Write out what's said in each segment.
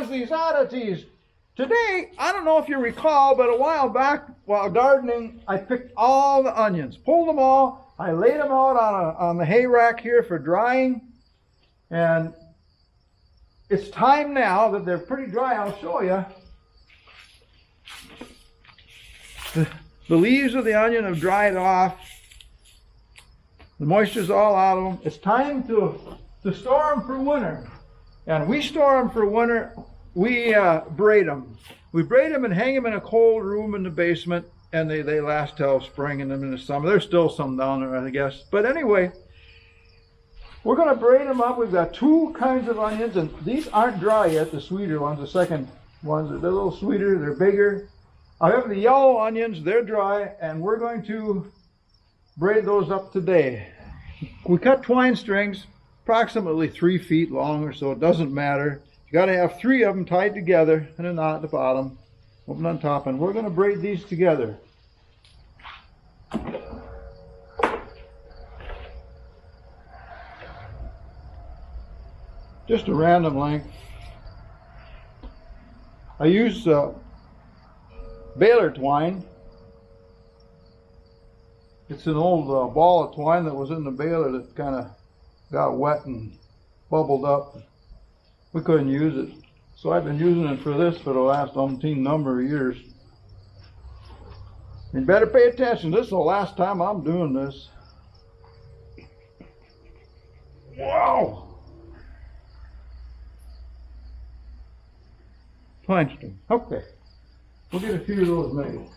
Ozzie's Oddities. Today, I don't know if you recall, but a while back while gardening, I picked all the onions, pulled them all, I laid them out on the hay rack here for drying, and it's time now that they're pretty dry. I'll show you. The leaves of the onion have dried off. The moisture's all out of them. It's time to store them for winter. And we store them for winter. We braid them. We braid them and hang them in a cold room in the basement, and they last till spring and then in the summer. There's still some down there, I guess. But anyway, we're going to braid them up. We've got two kinds of onions, and these aren't dry yet, the sweeter ones. The second ones, they're a little sweeter, they're bigger. However, the yellow onions, they're dry, and we're going to braid those up today. We cut twine strings approximately 3 feet long or so. It doesn't matter. You got to have 3 of them tied together and a knot at the bottom, open on top, and we're going to braid these together. Just a random length. I use baler twine. It's an old ball of twine that was in the baler that kind of got wet and bubbled up. We couldn't use it, so I've been using it for this for the last umpteen number of years. You better pay attention. This is the last time I'm doing this. Wow! Twine string. Okay. We'll get a few of those made.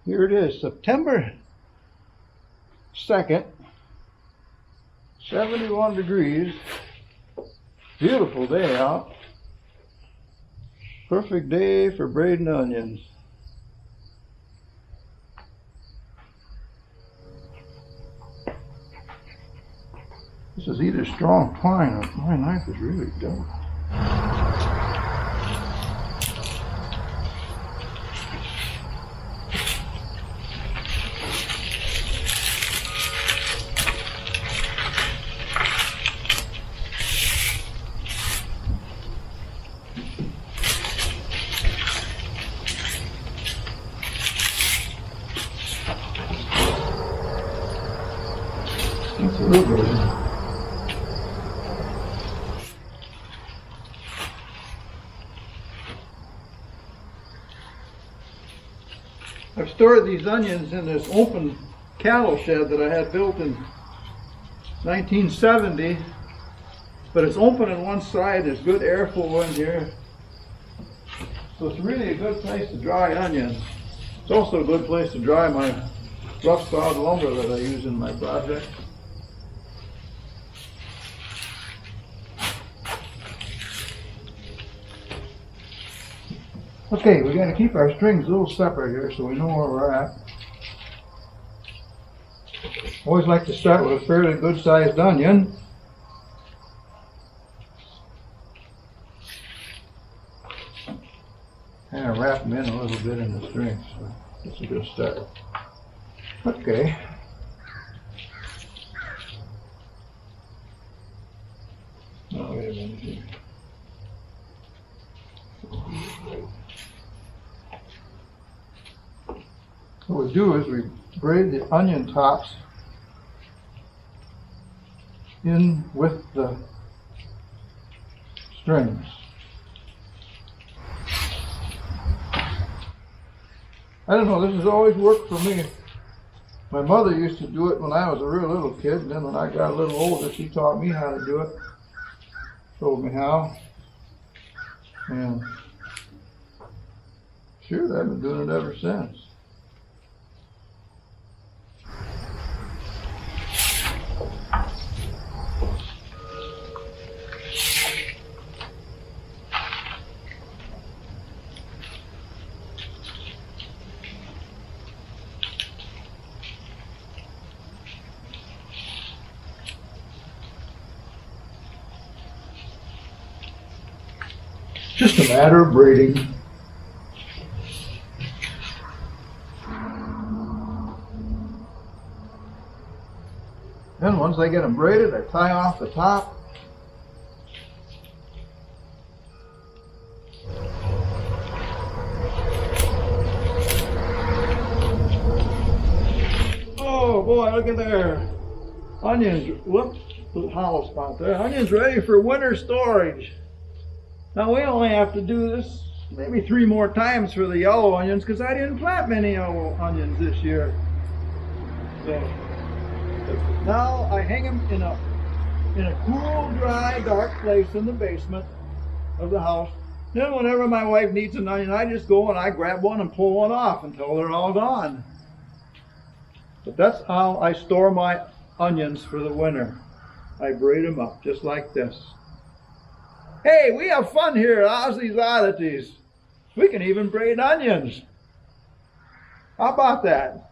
Here it is, September 2nd, 71 degrees, beautiful day out, perfect day for braiding onions. This is either strong twine or my knife is really dull. That's a little bit. I've stored these onions in this open cattle shed that I had built in 1970, but it's open on one side. There's good airflow in here, so it's really a good place to dry onions. It's also a good place to dry my rough sawed lumber that I use in my project. Okay, we got to keep our strings a little separate here so we know where we're at. Always like to start with a fairly good sized onion. Kind of wrap them in a little bit in the strings, so that's a good start. Okay. Oh, wait a minute here. What we do is we braid the onion tops in with the strings. I don't know, this has always worked for me. My mother used to do it when I was a real little kid, and then when I got a little older, she taught me how to do it. Showed me how. And sure, I've been doing it ever since. Just a matter of braiding. Then once I get them braided, I tie off the top. Oh boy, look at there. Onions, whoops, little hollow spot there. Onions ready for winter storage. Now we only have to do this maybe 3 more times for the yellow onions because I didn't plant many yellow onions this year. So now I hang them in a cool, dry, dark place in the basement of the house. Then whenever my wife needs an onion, I just go and I grab one and pull one off until they're all gone. But that's how I store my onions for the winter. I braid them up just like this. Hey, we have fun here at Ozzie's Oddities. We can even braid onions. How about that?